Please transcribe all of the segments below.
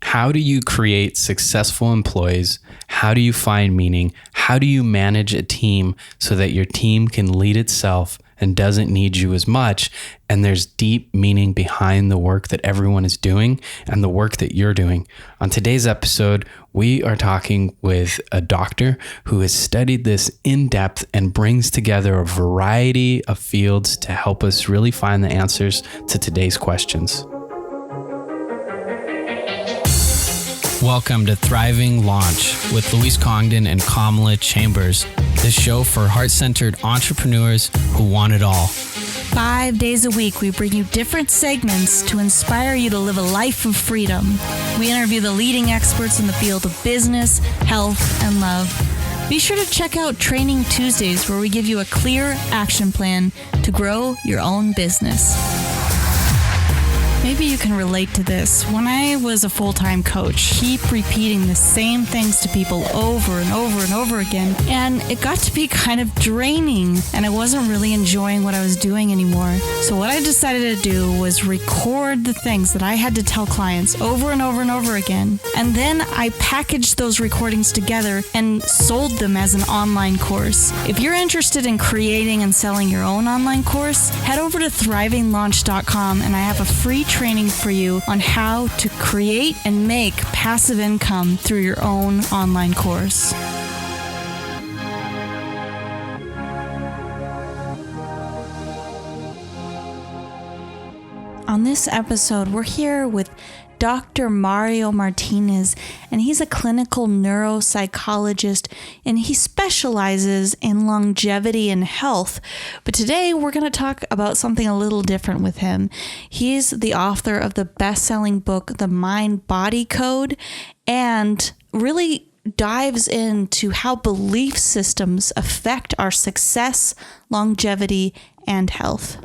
How do you create successful employees? How do you find meaning? How do you manage a team so that your team can lead itself and doesn't need you as much? And there's deep meaning behind the work that everyone is doing and the work that you're doing. On today's episode, we are talking with a doctor who has studied this in depth and brings together a variety of fields to help us really find the answers to today's questions. Welcome to Thriving Launch with Luis Congdon and Kamala Chambers, the show for heart-centered entrepreneurs who want it all. 5 days a week, we bring you different segments to inspire you to live a life of freedom. We interview the leading experts in the field of business, health, and love. Be sure to check out Training Tuesdays, where we give you a clear action plan to grow your own business. Maybe you can relate to this. When I was a full-time coach, keep repeating the same things to people over and over and over again, and it got to be kind of draining, and I wasn't really enjoying what I was doing anymore. So what I decided to do was record the things that I had to tell clients over and over and over again, and then I packaged those recordings together and sold them as an online course. If you're interested in creating and selling your own online course, head over to thrivinglaunch.com, and I have a free training for you on how to create and make passive income through your own online course. On this episode, we're here with Dr. Mario Martinez, and he's a clinical neuropsychologist, and he specializes in longevity and health. But today we're going to talk about something a little different with him. He's the author of the bestselling book, The Mindbody Code, and really dives into how belief systems affect our success, longevity, and health.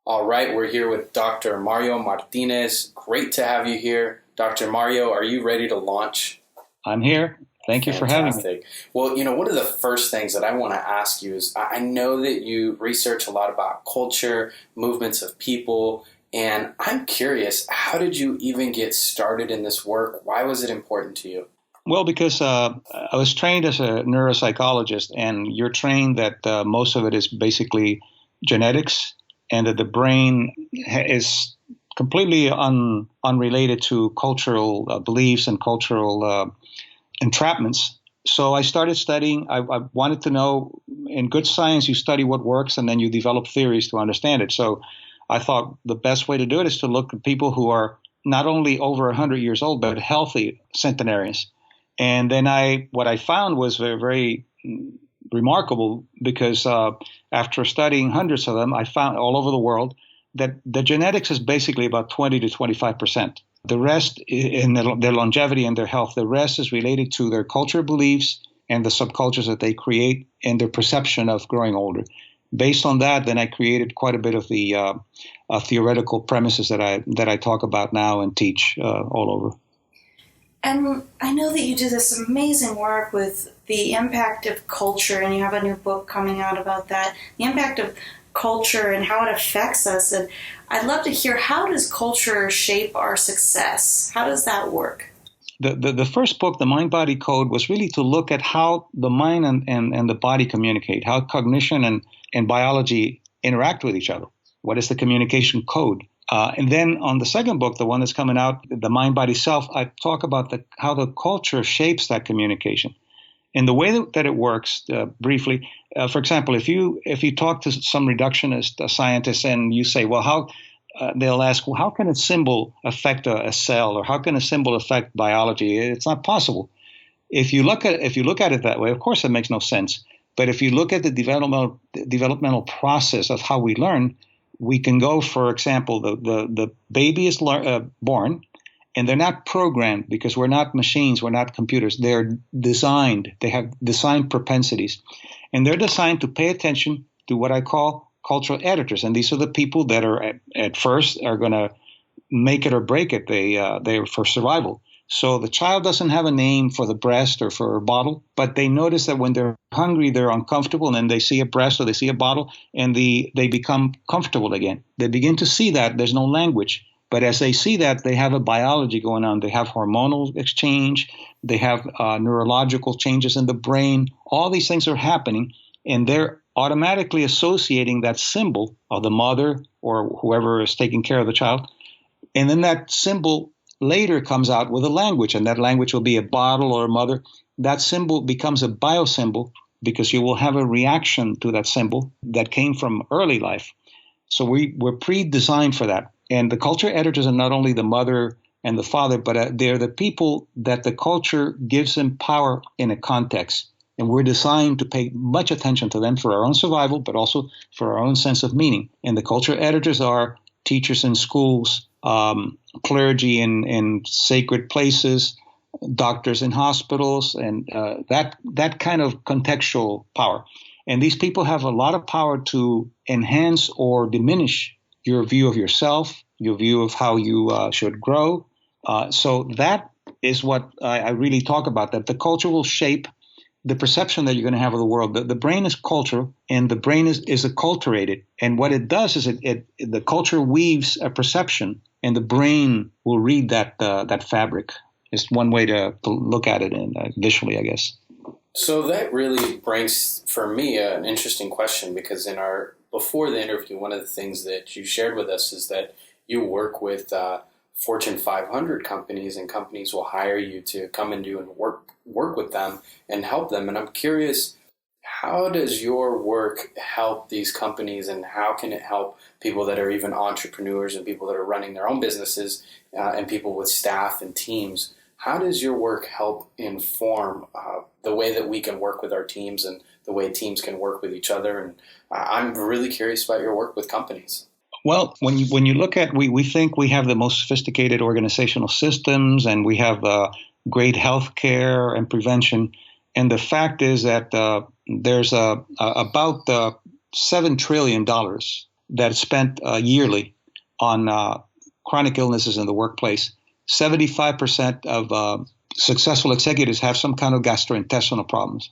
All right, we're here with Dr. Mario Martinez. Great to have you here. Dr. Mario, are you ready to launch? I'm here. Thank you for having me. Well, one of the first things that I want to ask you is, I know that you research a lot about culture, movements of people, and I'm curious, how did you even get started in this work? Why was it important to you? Well, because I was trained as a neuropsychologist, and you're trained that most of it is basically genetics, and that the brain is completely unrelated to cultural beliefs and cultural entrapments. So I started studying. I wanted to know, in good science, you study what works and then you develop theories to understand it. So I thought the best way to do it is to look at people who are not only over 100 years old, but healthy centenarians. And then what I found was very, very remarkable, because after studying hundreds of them, I found all over the world that the genetics is basically about 20 to 25%. The rest in their longevity and their health, the rest is related to their culture beliefs and the subcultures that they create and their perception of growing older. Based on that, then I created quite a bit of the theoretical premises that I talk about now and teach all over. And I know that you do this amazing work with the impact of culture, and you have a new book coming out about that, the impact of culture and how it affects us. And I'd love to hear, how does culture shape our success? How does that work? The first book, The Mindbody Code, was really to look at how the mind and the body communicate, how cognition and biology interact with each other. What is the communication code? And then on the second book, the one that's coming out, The Mind-Body Self, I talk about how the culture shapes that communication. And the way that it works, briefly, for example, if you talk to some reductionist scientists and you say, well, they'll ask, well, how can a symbol affect a cell, or how can a symbol affect biology? It's not possible. If you look at it that way, of course, it makes no sense. But if you look at the developmental process of how we learn, we can go, for example, the baby is born, and they're not programmed, because we're not machines, we're not computers. They're designed. They have designed propensities, and they're designed to pay attention to what I call cultural editors. And these are the people that are at first are going to make it or break it. They're for survival. So the child doesn't have a name for the breast or for a bottle, but they notice that when they're hungry, they're uncomfortable, and then they see a breast or they see a bottle, and they become comfortable again. They begin to see that there's no language. But as they see that, they have a biology going on. They have hormonal exchange. They have neurological changes in the brain. All these things are happening, and they're automatically associating that symbol of the mother or whoever is taking care of the child. And then that symbol later comes out with a language, and that language will be a bottle or a mother. That symbol becomes a biosymbol because you will have a reaction to that symbol that came from early life. So we're pre-designed for that. And the culture editors are not only the mother and the father, but they're the people that the culture gives them power in a context. And we're designed to pay much attention to them for our own survival, but also for our own sense of meaning. And the culture editors are teachers in schools, clergy in sacred places, doctors in hospitals, and that kind of contextual power. And these people have a lot of power to enhance or diminish your view of yourself, your view of how you should grow. So that is what I really talk about, that the culture will shape the perception that you're going to have of the world. The brain is cultural, and the brain is acculturated. And what it does is the culture weaves a perception, and the brain will read that fabric. It's one way to look at it visually, I guess. So that really brings, for me, an interesting question, because before the interview, one of the things that you shared with us is that you work with Fortune 500 companies, and companies will hire you to come and do and work with them and help them. And I'm curious, how does your work help these companies, and how can it help people that are even entrepreneurs and people that are running their own businesses and people with staff and teams? How does your work help inform the way that we can work with our teams and the way teams can work with each other? And I'm really curious about your work with companies. Well, when you look at, we think we have the most sophisticated organizational systems, and we have great health care and prevention. And the fact is that there's about $7 trillion that's spent yearly on chronic illnesses in the workplace. 75% of successful executives have some kind of gastrointestinal problems.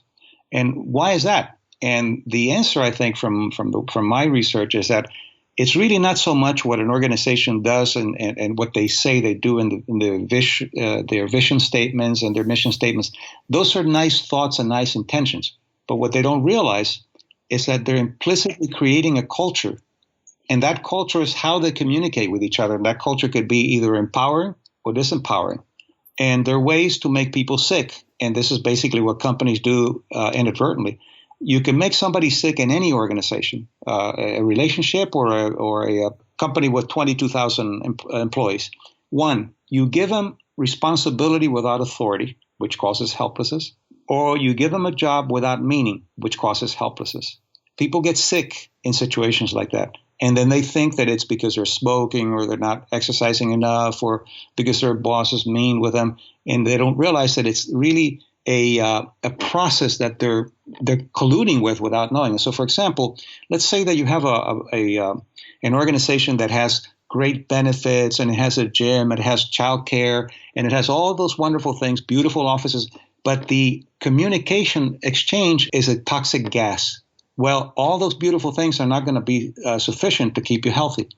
And why is that? And the answer, I think, from my research is that it's really not so much what an organization does and what they say they do in their vision statements and their mission statements. Those are nice thoughts and nice intentions. But what they don't realize is that they're implicitly creating a culture. And that culture is how they communicate with each other. And that culture could be either empowering or disempowering. And there are ways to make people sick. And this is basically what companies do inadvertently. You can make somebody sick in any organization, a relationship or a company with 22,000 employees. One, you give them responsibility without authority, which causes helplessness, or you give them a job without meaning, which causes helplessness. People get sick in situations like that. And then they think that it's because they're smoking or they're not exercising enough or because their boss is mean with them. And they don't realize that it's really a process that they're colluding with without knowing. And so, for example, let's say that you have an organization that has great benefits, and it has a gym, it has childcare, and it has all those wonderful things, beautiful offices, but the communication exchange is a toxic gas. Well, all those beautiful things are not going to be sufficient to keep you healthy.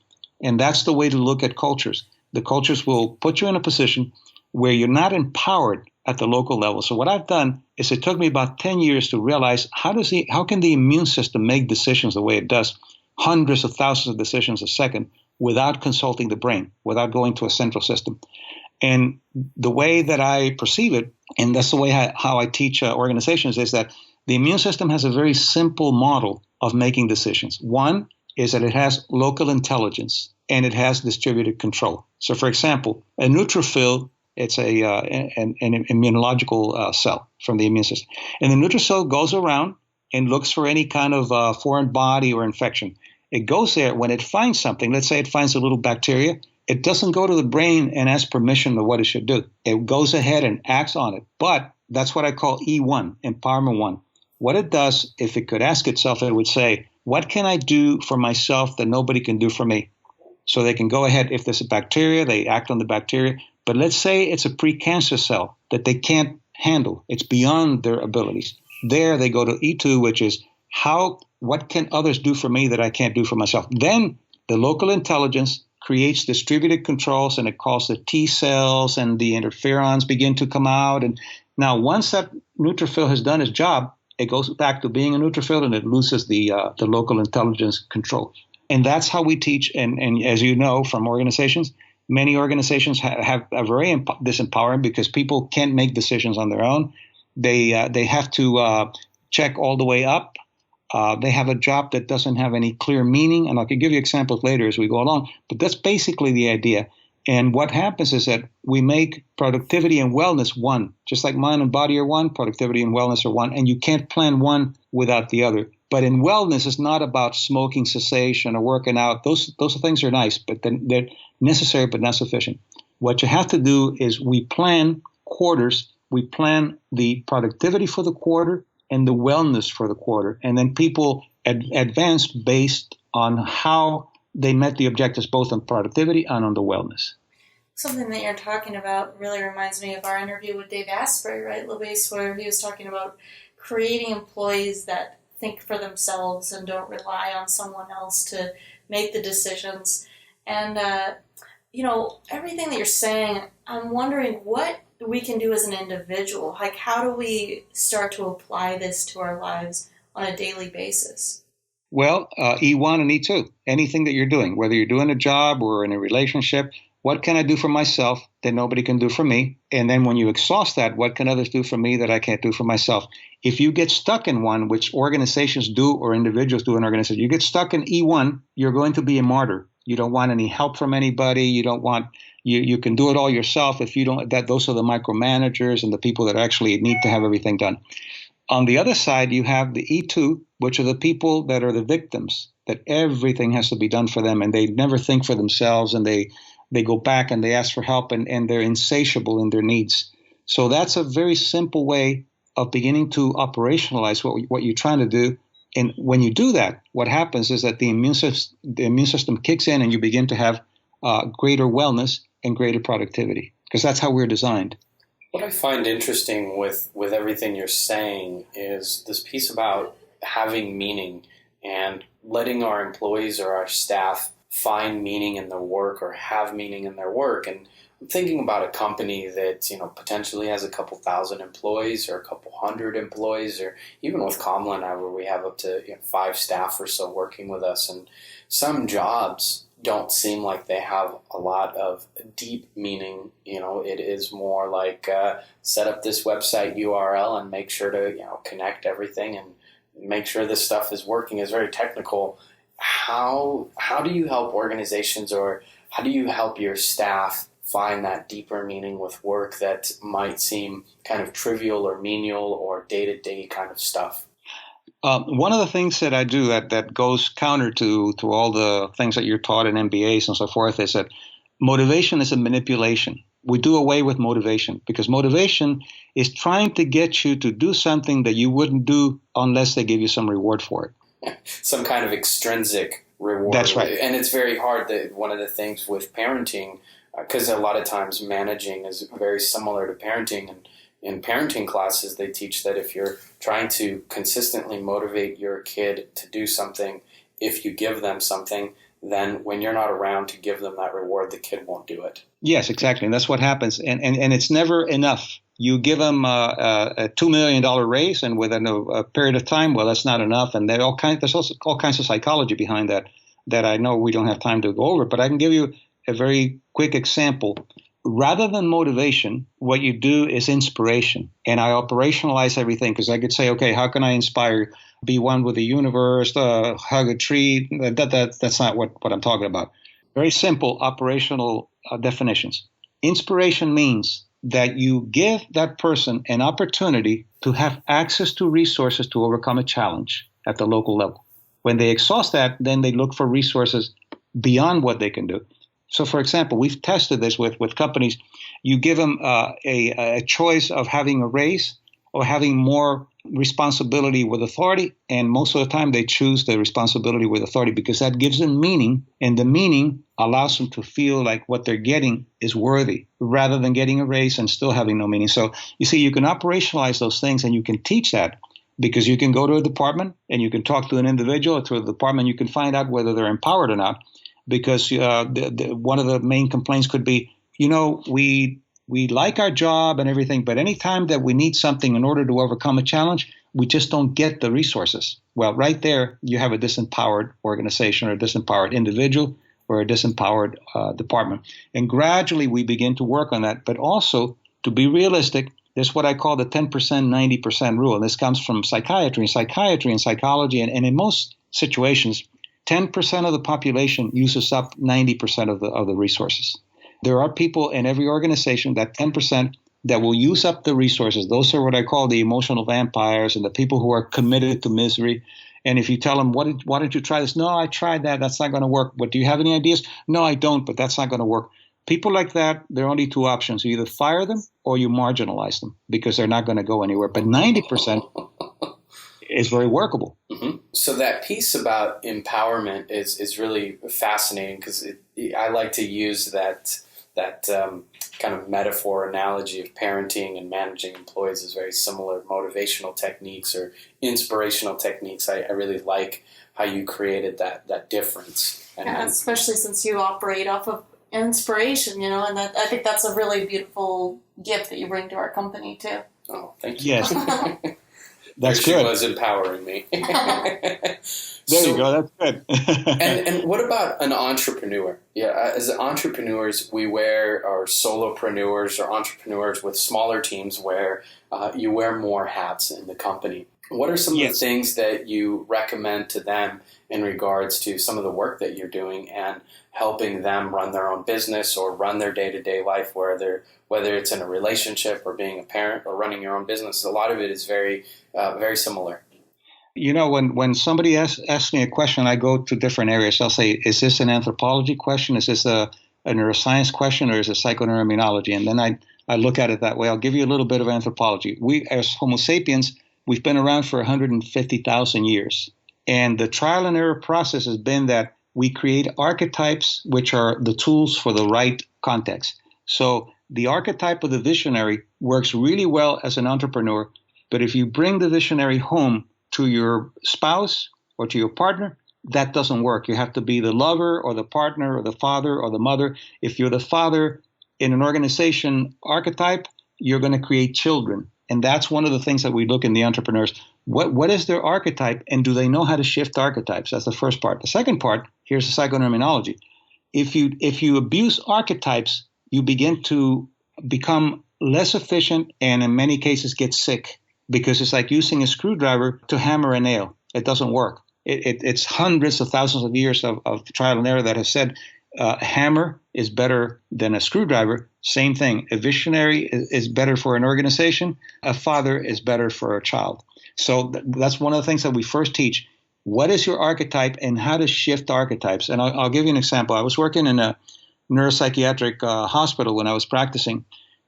And that's the way to look at cultures. The cultures will put you in a position where you're not empowered at the local level. So what I've done is it took me about 10 years to realize how can the immune system make decisions the way it does, hundreds of thousands of decisions a second, without consulting the brain, without going to a central system. And the way that I perceive it, and that's the way how I teach organizations, is that the immune system has a very simple model of making decisions. One is that it has local intelligence and it has distributed control. So, for example, a neutrophil, it's an immunological cell from the immune system. And the neutrophil goes around and looks for any kind of foreign body or infection. It goes there when it finds something. Let's say it finds a little bacteria. It doesn't go to the brain and ask permission of what it should do. It goes ahead and acts on it. But that's what I call E1, Empowerment 1. What it does, if it could ask itself, it would say, what can I do for myself that nobody can do for me? So they can go ahead. If there's a bacteria, they act on the bacteria. But let's say it's a precancer cell that they can't handle. It's beyond their abilities. There they go to E2, which is what can others do for me that I can't do for myself? Then the local intelligence creates distributed controls, and it calls the T cells, and the interferons begin to come out. And now once that neutrophil has done its job, it goes back to being a neutrophil, and it loses the local intelligence control. And that's how we teach. And as you know from organizations, many organizations have a very disempowering, because people can't make decisions on their own. They have to check all the way up. They have a job that doesn't have any clear meaning. And I can give you examples later as we go along. But that's basically the idea. And what happens is that we make productivity and wellness one. Just like mind and body are one, productivity and wellness are one. And you can't plan one without the other. But in wellness, it's not about smoking cessation or working out. Those things are nice, but they're necessary but not sufficient. What you have to do is we plan quarters. We plan the productivity for the quarter and the wellness for the quarter. And then people advance based on how they met the objectives, both on productivity and on the wellness. Something that you're talking about really reminds me of our interview with Dave Asprey, right, Luis, where he was talking about creating employees that think for themselves and don't rely on someone else to make the decisions. And, everything that you're saying, I'm wondering what we can do as an individual. Like, how do we start to apply this to our lives on a daily basis? Well, E1 and E2, anything that you're doing, whether you're doing a job or in a relationship, what can I do for myself that nobody can do for me? And then when you exhaust that, what can others do for me that I can't do for myself? If you get stuck in one, which organizations do or individuals do in organizations, you get stuck in E1, you're going to be a martyr. You don't want any help from anybody. You don't want, you can do it all yourself. If you don't, those are the micromanagers and the people that actually need to have everything done. On the other side, you have the E2, which are the people that are the victims, that everything has to be done for them, and they never think for themselves, and they go back and they ask for help, and they're insatiable in their needs. So that's a very simple way of beginning to operationalize what you're trying to do. And when you do that, what happens is that the immune system kicks in, and you begin to have greater wellness and greater productivity, because that's how we're designed. What I find interesting with everything you're saying is this piece about having meaning and letting our employees or our staff find meaning in their work or have meaning in their work. And I'm thinking about a company that, potentially has a couple thousand employees or a couple hundred employees, or even with Kamla now, where we have up to 5 staff or so working with us. And some jobs don't seem like they have a lot of deep meaning. It is more like set up this website URL and make sure to connect everything and make sure this stuff is working. Is very technical. How do you help organizations, or how do you help your staff find that deeper meaning with work that might seem kind of trivial or menial or day-to-day kind of stuff? One of the things that I do that goes counter to all the things that you're taught in MBAs and so forth is that motivation is a manipulation. We do away with motivation, because motivation is trying to get you to do something that you wouldn't do unless they give you some reward for it. Some kind of extrinsic reward. That's right. And it's very hard that one of the things with parenting, because a lot of times managing is very similar to parenting, and in parenting classes, they teach that if you're trying to consistently motivate your kid to do something, if you give them something, then when you're not around to give them that reward, the kid won't do it. Yes, exactly. And that's what happens. And it's never enough. You give them a $2 million raise, and within a period of time, well, that's not enough. And there's also all kinds of psychology behind that I know we don't have time to go over. But I can give you a very quick example. Rather than motivation, what you do is inspiration. And I operationalize everything, because I could say, okay, how can I inspire? Be one with the universe, hug a tree. That's not what I'm talking about. Very simple operational definitions. Inspiration means that you give that person an opportunity to have access to resources to overcome a challenge at the local level. When they exhaust that, then they look for resources beyond what they can do. So, for example, we've tested this with companies. You give them a choice of having a raise or having more responsibility with authority, and most of the time they choose the responsibility with authority, because that gives them meaning, and the meaning allows them to feel like what they're getting is worthy, rather than getting a raise and still having no meaning. So, you see, you can operationalize those things, and you can teach that, because you can go to a department and you can talk to an individual, or to a department, you can find out whether they're empowered or not. because one of the main complaints could be, we like our job and everything, but anytime that we need something in order to overcome a challenge, we just don't get the resources. Well, right there, you have a disempowered organization or a disempowered individual or a disempowered department. And gradually we begin to work on that. But also, to be realistic, there's what I call the 10%, 90% rule. And this comes from psychiatry and psychology. And in most situations, 10% of the population uses up 90% of the resources. There are people in every organization, that 10%, that will use up the resources. Those are what I call the emotional vampires and the people who are committed to misery. And if you tell them, why don't you try this? No, I tried that. That's not going to work. But do you have any ideas? No, I don't, but that's not going to work. People like that, there are only two options. You either fire them or you marginalize them because they're not going to go anywhere. But 90% is very workable. Mm-hmm. So that piece about empowerment is really fascinating because I like to use that kind of metaphor analogy of parenting and managing employees is very similar. Motivational techniques or inspirational techniques. I really like how you created that difference. And especially since you operate off of inspiration, and I think that's a really beautiful gift that you bring to our company too. Oh, thank you. Yes. That's there good. She was empowering me. There you go. That's good. and what about an entrepreneur? Yeah, as entrepreneurs, we wear, or solopreneurs or entrepreneurs with smaller teams where you wear more hats in the company. What are some of the things that you recommend to them in regards to some of the work that you're doing and helping them run their own business or run their day-to-day life, whether it's in a relationship or being a parent or running your own business? A lot of it is very, very similar. When somebody asks me a question, I go to different areas. I'll say, is this an anthropology question? Is this a neuroscience question, or is it psychoneuroimmunology? And then I look at it that way. I'll give you a little bit of anthropology. We, as Homo sapiens, we've been around for 150,000 years. And the trial and error process has been that we create archetypes, which are the tools for the right context. So the archetype of the visionary works really well as an entrepreneur. But if you bring the visionary home to your spouse or to your partner, that doesn't work. You have to be the lover or the partner or the father or the mother. If you're the father in an organization archetype, you're going to create children. And that's one of the things that we look in the entrepreneurs. What is their archetype, and do they know how to shift archetypes? That's the first part. The second part, here's the psychoneuroimmunology. If you abuse archetypes, you begin to become less efficient and in many cases get sick, because it's like using a screwdriver to hammer a nail. It doesn't work. It's hundreds of thousands of years of trial and error that has said a hammer is better than a screwdriver. Same thing. A visionary is better for an organization. A father is better for a child. So that's one of the things that we first teach. What is your archetype and how to shift archetypes? And I'll give you an example. I was working in a neuropsychiatric hospital when I was practicing,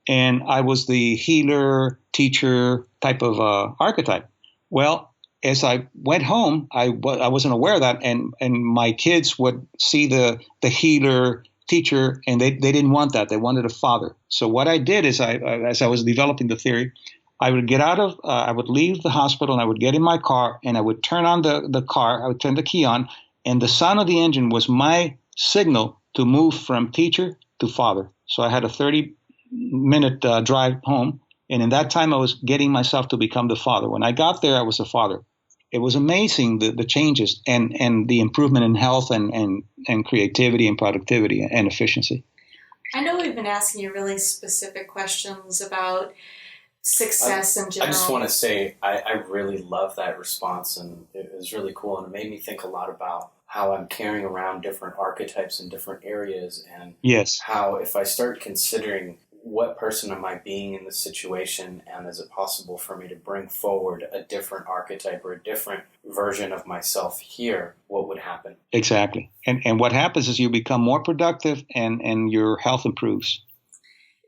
and I was the healer, teacher type of archetype. Well, as I went home, I wasn't aware of that, and my kids would see the healer, teacher, and they didn't want that. They wanted a father. So what I did is, as I was developing the theory, I would I would leave the hospital and I would get in my car and I would turn on the car. I would turn the key on, and the sound of the engine was my signal to move from teacher to father. So I had a 30-minute drive home, and in that time I was getting myself to become the father. When I got there, I was a father. It was amazing, the changes and the improvement in health and creativity and productivity and efficiency. I know we've been asking you really specific questions about success in general. I just want to say I really love that response, and it was really cool, and it made me think a lot about how I'm carrying around different archetypes in different areas, and how if I start considering what person am I being in this situation, and is it possible for me to bring forward a different archetype or a different version of myself here, what would happen? Exactly. And what happens is you become more productive and your health improves.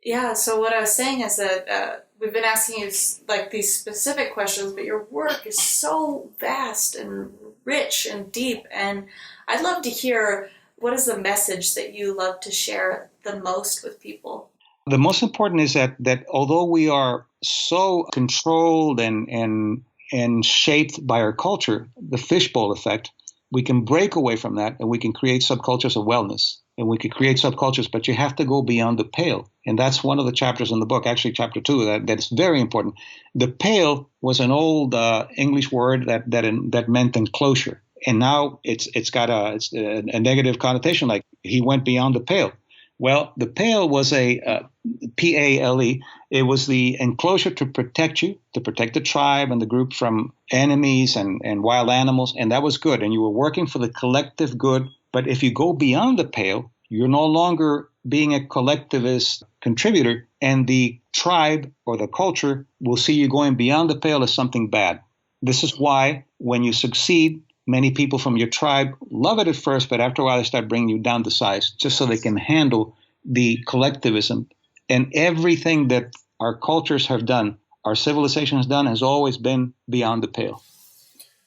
Yeah, so what I was saying is that we've been asking you like these specific questions, but your work is so vast and rich and deep, and I'd love to hear, what is the message that you love to share the most with people? The most important is that although we are so controlled and shaped by our culture, the fishbowl effect, we can break away from that and we can create subcultures of wellness. And we could create subcultures, but you have to go beyond the pale. And that's one of the chapters in the book, actually chapter 2, that's very important. The pale was an old English word that meant enclosure. And now it's got a negative connotation, like he went beyond the pale. Well, the pale was a P-A-L-E. It was the enclosure to protect you, to protect the tribe and the group from enemies and wild animals. And that was good. And you were working for the collective good. But if you go beyond the pale, you're no longer being a collectivist contributor, and the tribe or the culture will see you going beyond the pale as something bad. This is why when you succeed, many people from your tribe love it at first, but after a while they start bringing you down to size just so they can handle the collectivism. And everything that our cultures have done, our civilization has done, has always been beyond the pale.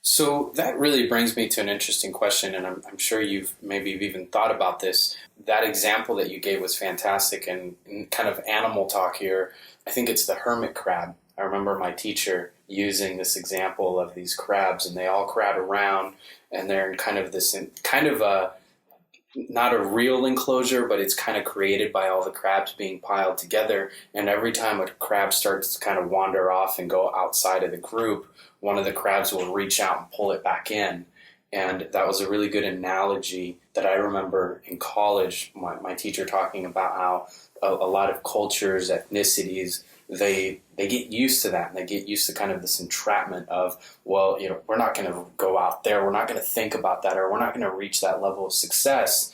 So that really brings me to an interesting question, and I'm sure you've even thought about this. That example that you gave was fantastic, and kind of animal talk here, I think it's the hermit crab. I remember my teacher using this example of these crabs, and they all crowd around, and they're in kind of a not a real enclosure, but it's kind of created by all the crabs being piled together. And every time a crab starts to kind of wander off and go outside of the group, one of the crabs will reach out and pull it back in. And that was a really good analogy that I remember in college, my teacher talking about how a lot of cultures, ethnicities, they get used to that, and they get used to kind of this entrapment of, well, we're not going to go out there, we're not going to think about that, or we're not going to reach that level of success.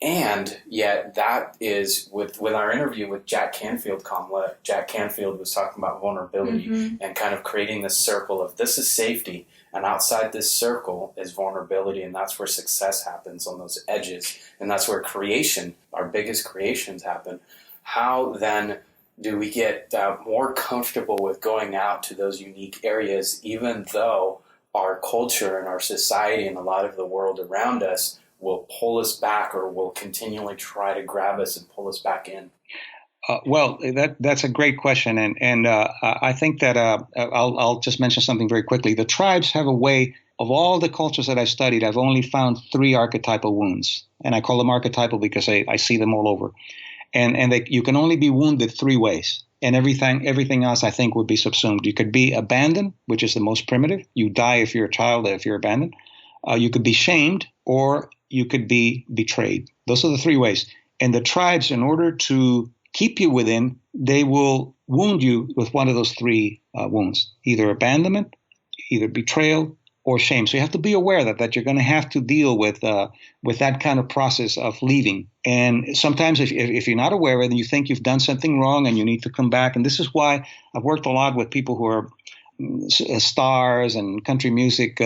And yet that is with our interview with Jack Canfield, Kamala. Jack Canfield was talking about vulnerability and kind of creating this circle of this is safety, and outside this circle is vulnerability, and that's where success happens on those edges, and that's where creation, our biggest creations happen. How then do we get more comfortable with going out to those unique areas, even though our culture and our society and a lot of the world around us will pull us back, or will continually try to grab us and pull us back in? Well, that's a great question, and I think that I'll just mention something very quickly. The tribes have a way. Of all the cultures that I studied, I've only found 3 archetypal wounds, and I call them archetypal because I see them all over. And you can only be wounded 3 ways, and everything else I think would be subsumed. You could be abandoned, which is the most primitive. You die if you're a child, if you're abandoned. You could be shamed, or you could be betrayed. Those are the 3 ways. And the tribes, in order to keep you within, they will wound you with one of those 3 wounds, either abandonment, either betrayal, or shame. So you have to be aware that you're going to have to deal with that kind of process of leaving. And sometimes if you're not aware of it and you think you've done something wrong and you need to come back, and this is why I've worked a lot with people who are stars and country music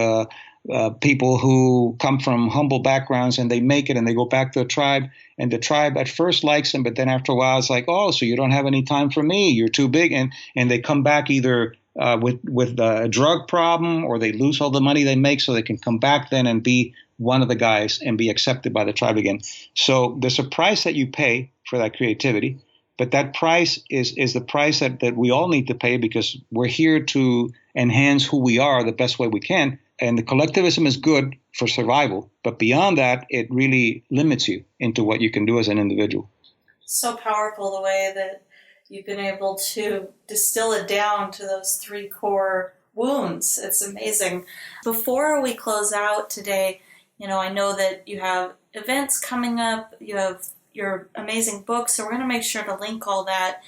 people who come from humble backgrounds, and they make it and they go back to a tribe, and the tribe at first likes them, but then after a while it's like, oh, so you don't have any time for me, you're too big, and they come back either with a drug problem, or they lose all the money they make so they can come back then and be one of the guys and be accepted by the tribe again. So there's a price that you pay for that creativity, but that price is the price that we all need to pay, because we're here to enhance who we are the best way we can. And the collectivism is good for survival, but beyond that, it really limits you into what you can do as an individual. So powerful the way that you've been able to distill it down to those 3 core wounds. It's amazing. Before we close out today, I know that you have events coming up, you have your amazing books, so we're going to make sure to link all that.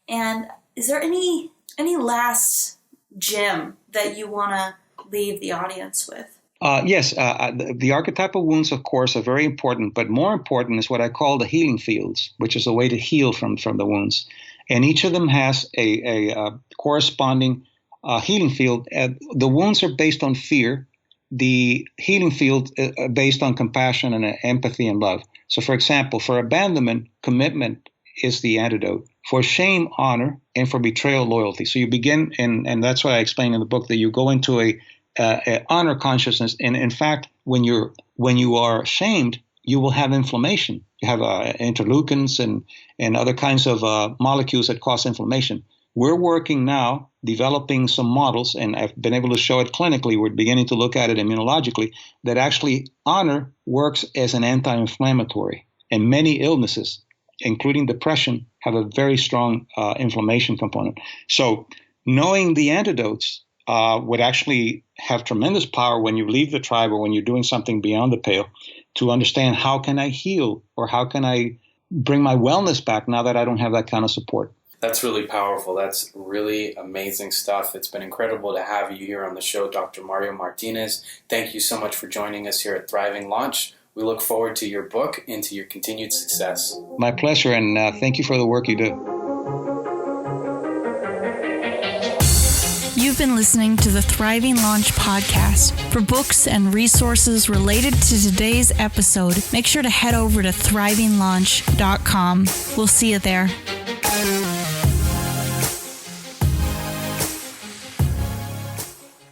And is there any last gem that you want to leave the audience with? Yes, the archetypal wounds, of course, are very important, but more important is what I call the healing fields, which is a way to heal from the wounds. And each of them has a corresponding healing field. The wounds are based on fear. The healing field is based on compassion and empathy and love. So, for example, for abandonment, commitment is the antidote. For shame, honor, and for betrayal, loyalty. So you begin, and that's what I explain in the book, that you go into a honor consciousness. And in fact, when you are shamed, you will have inflammation. You have interleukins and other kinds of molecules that cause inflammation. We're working now developing some models, and I've been able to show it clinically. We're beginning to look at it immunologically, that actually honor works as an anti-inflammatory. And many illnesses, including depression, have a very strong inflammation component. So knowing the antidotes would actually have tremendous power when you leave the tribe or when you're doing something beyond the pale, to understand how can I heal or how can I bring my wellness back now that I don't have that kind of support. That's really powerful. That's really amazing stuff. It's been incredible to have you here on the show, Dr. Mario Martinez. Thank you so much for joining us here at Thriving Launch. We look forward to your book and to your continued success. My pleasure, and thank you for the work you do. You've been listening to the Thriving Launch podcast. For books and resources related to today's episode, make sure to head over to thrivinglaunch.com. We'll see you there.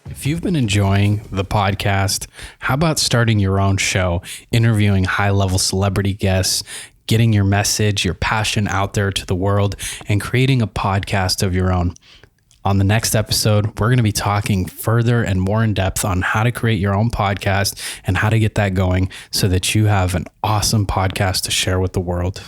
If you've been enjoying the podcast, how about starting your own show, interviewing high-level celebrity guests, getting your message, your passion out there to the world, and creating a podcast of your own? On the next episode, we're going to be talking further and more in depth on how to create your own podcast and how to get that going so that you have an awesome podcast to share with the world.